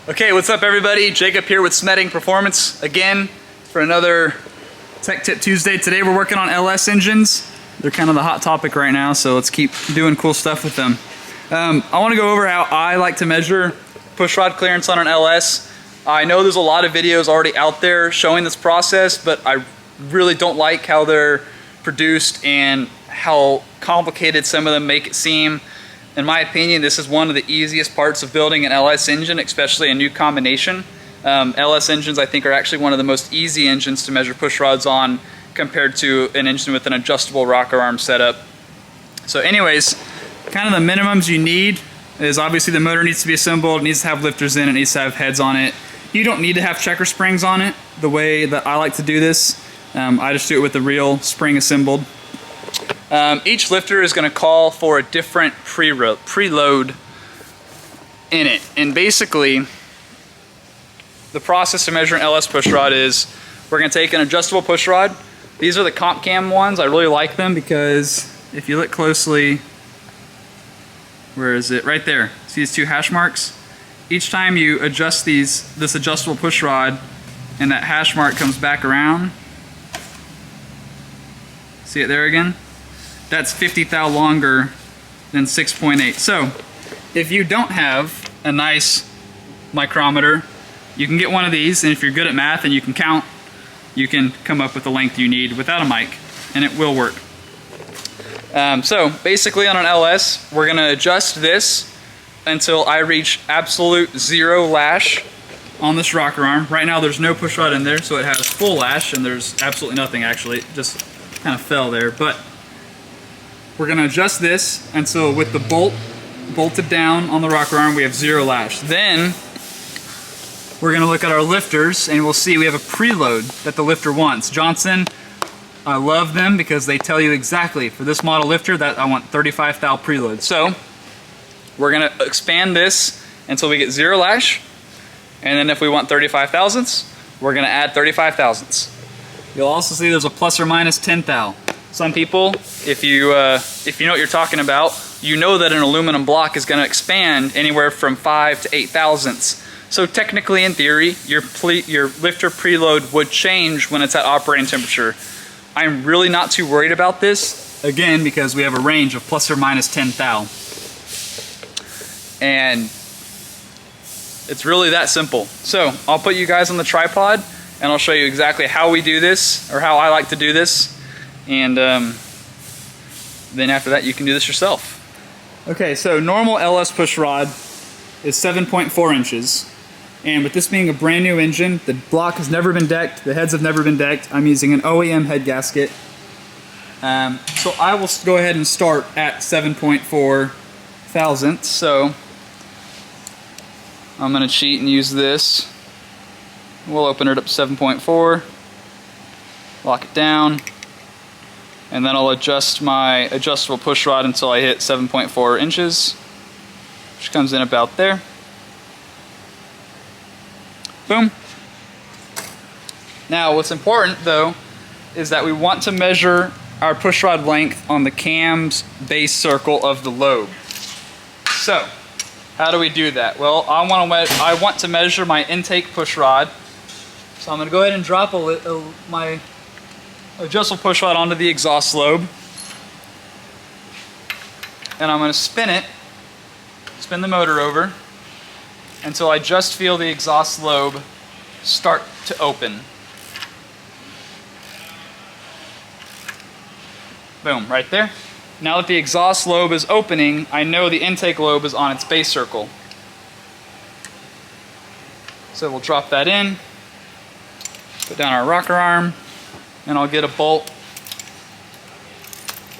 Okay, what's up everybody? Jacob here with Smetting Performance again for another Tech Tip Tuesday. Today we're working on LS engines. They're kind of the hot topic right now, so let's keep doing cool stuff with them. I want to go over how I like to measure pushrod clearance on an LS. I know there's a lot of videos already out there showing this process, but I really don't like how they're produced and how complicated some of them make it seem. In my opinion, this is one of the easiest parts of building an LS engine, especially a new combination. LS engines, I think, are actually one of the most easy engines to measure pushrods on compared to an engine with an adjustable rocker arm setup. So anyways, kind of the minimums you need is obviously the motor needs to be assembled, it needs to have lifters in it, needs to have heads on it. You don't need to have checker springs on it the way that I like to do this. I just do it with the real spring assembled. Each lifter is going to call for a different preload in it. And basically, the process to measure an LS pushrod is we're going to take an adjustable pushrod. These are the comp cam ones. I really like them because if you look closely, where is it? Right there. See these two hash marks? Each time you adjust this adjustable pushrod and that hash mark comes back around, see it there again? That's 50 thou longer than 6.8. So if you don't have a nice micrometer, you can get one of these, and if you're good at math and you can count, you can come up with the length you need without a mic, and it will work. So basically on an LS, we're gonna adjust this until I reach absolute zero lash on this rocker arm. Right now there's no pushrod in there, so it has full lash, and there's absolutely nothing actually. It just kind of fell there, but we're going to adjust this until with the bolt bolted down on the rocker arm we have zero lash. Then we're going to look at our lifters and we'll see we have a preload that the lifter wants. Johnson, I love them because they tell you exactly for this model lifter that I want 35 thou preload. So we're going to expand this until we get zero lash, and then if we want 35 thousandths, we're going to add 35 thousandths. You'll also see there's a plus or minus 10 thou. Some people, if you know what you're talking about, you know that an aluminum block is going to expand anywhere from 5 to 8 thousandths. So technically, in theory, your lifter preload would change when it's at operating temperature. I'm really not too worried about this, again, because we have a range of plus or minus 10 thou. And it's really that simple. So I'll put you guys on the tripod and I'll show you exactly how we do this, or how I like to do this. And then after that you can do this yourself. Okay, so normal LS pushrod is 7.4 inches. And with this being a brand new engine, the block has never been decked, the heads have never been decked. I'm using an OEM head gasket. So I will go ahead and start at 7.4 thousandths. So I'm going to cheat and use this. We'll open it up to 7.4, lock it down, and then I'll adjust my adjustable pushrod until I hit 7.4 inches, which comes in about there. Boom. Now what's important though is that we want to measure our pushrod length on the cam's base circle of the lobe. So how do we do that? Well, I want to measure my intake pushrod. So I'm going to go ahead and drop my adjustable pushrod onto the exhaust lobe, and I'm going to spin the motor over until I just feel the exhaust lobe start to open. Boom, right there. Now that the exhaust lobe is opening, I know the intake lobe is on its base circle. So we'll drop that in, put down our rocker arm, and I'll get a bolt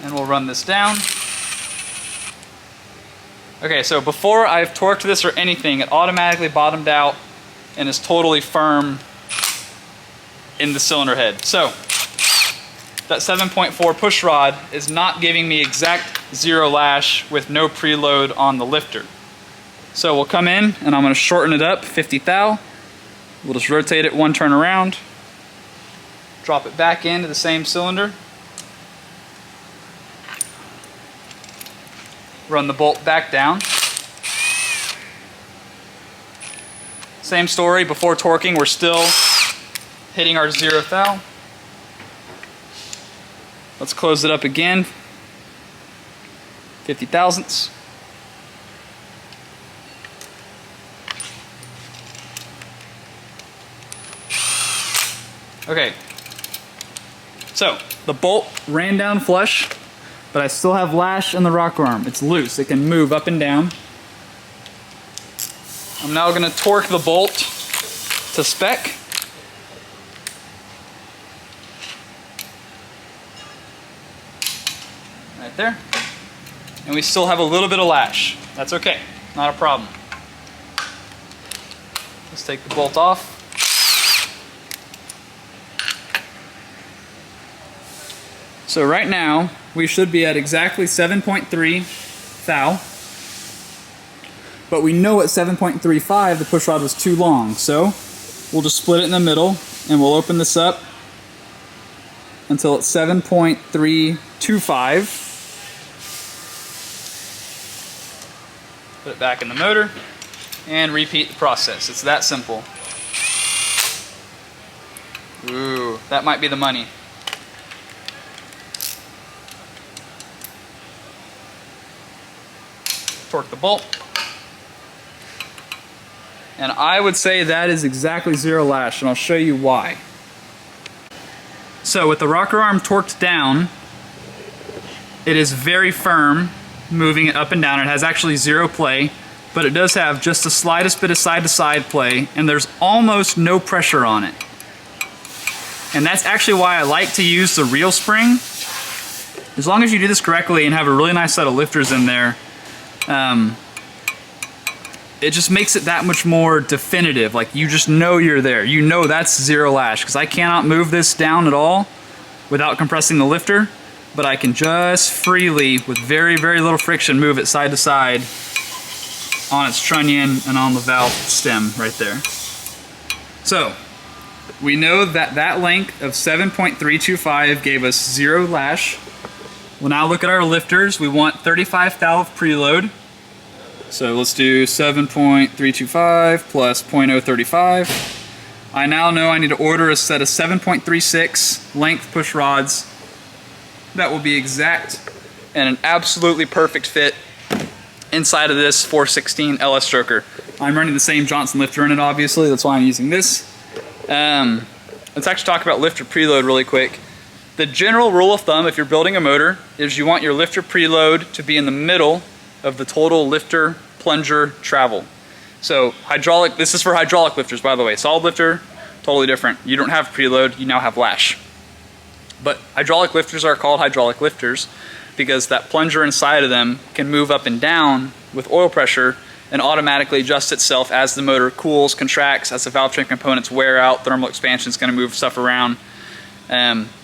and we'll run this down. Okay, so before I've torqued this or anything, it automatically bottomed out and is totally firm in the cylinder head. So that 7.4 pushrod is not giving me exact zero lash with no preload on the lifter. So we'll come in and I'm going to shorten it up 50 thou. We'll just rotate it one turn around, drop it back into the same cylinder, run the bolt back down, Same story, before torquing, we're still hitting our 0th thou. Let's close it up again. 50 thousandths. Okay, so the bolt ran down flush, but I still have lash in the rocker arm. It's loose, it can move up and down. I'm now going to torque the bolt to spec. Right there. And we still have a little bit of lash. That's okay, not a problem. Let's take the bolt off. So right now, we should be at exactly 7.3 thou. But we know at 7.35 the push rod was too long, so we'll just split it in the middle and we'll open this up until it's 7.325. Put it back in the motor and repeat the process. It's that simple. Ooh, that might be the money. Torque the bolt. And I would say that is exactly 0 lash, and I'll show you why. So with the rocker arm torqued down, it is very firm, moving it up and down. It has actually 0 play, but it does have just the slightest bit of side-to-side play, and there's almost no pressure on it. And that's actually why I like to use the reel spring. As long as you do this correctly and have a really nice set of lifters in there, it just makes it that much more definitive. Like, you just know you're there. You know that's 0 lash, because I cannot move this down at all without compressing the lifter, but I can just freely, with very, very little friction, move it side to side on its trunnion and on the valve stem right there. So, we know that that length of 7.325 gave us 0 lash. We'll now look at our lifters. We want 35 thou of preload. So let's do 7.325 plus 0.035. I now know I need to order a set of 7.36 length push rods. That will be exact and an absolutely perfect fit inside of this 416 LS stroker. I'm running the same Johnson lifter in it, obviously. That's why I'm using this. Let's actually talk about lifter preload really quick. The general rule of thumb, if you're building a motor, is you want your lifter preload to be in the middle of the total lifter plunger travel. So hydraulic, this is for hydraulic lifters, by the way. Solid lifter, totally different. You don't have preload, you now have lash. But hydraulic lifters are called hydraulic lifters because that plunger inside of them can move up and down with oil pressure and automatically adjust itself as the motor cools, contracts, as the valve train components wear out. Thermal expansion is going to move stuff around.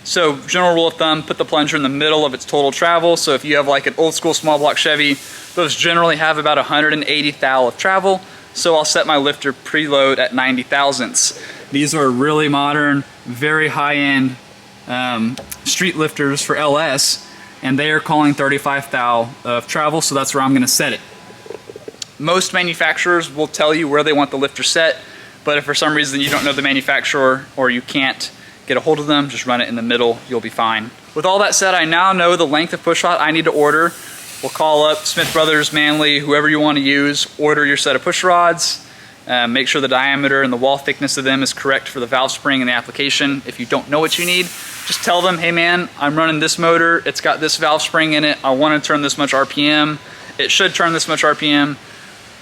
So general rule of thumb, put the plunger in the middle of its total travel. So if you have like an old school small block Chevy, those generally have about 180 thou of travel. So I'll set my lifter preload at 90 thousandths. These are really modern, very high-end street lifters for LS, and they are calling 35 thou of travel, so that's where I'm going to set it. Most manufacturers will tell you where they want the lifter set, but if for some reason you don't know the manufacturer or you can't get a hold of them, just run it in the middle, you'll be fine. With all that said, I now know the length of push rod I need to order. We'll call up Smith Brothers, Manley, whoever you want to use, order your set of push rods, make sure the diameter and the wall thickness of them is correct for the valve spring and the application. If you don't know what you need, just tell them, hey man, I'm running this motor, it's got this valve spring in it, I want to turn this much RPM, it should turn this much RPM,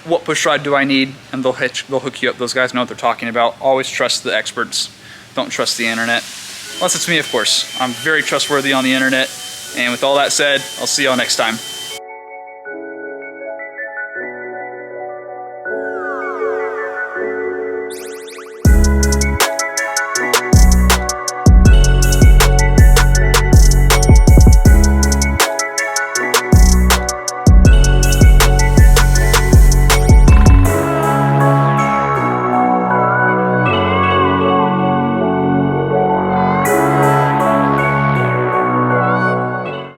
what push rod do I need? And they'll hook you up. Those guys know what they're talking about. Always trust the experts. Don't trust the internet. Unless it's me, of course. I'm very trustworthy on the internet. And with all that said, I'll see y'all next time.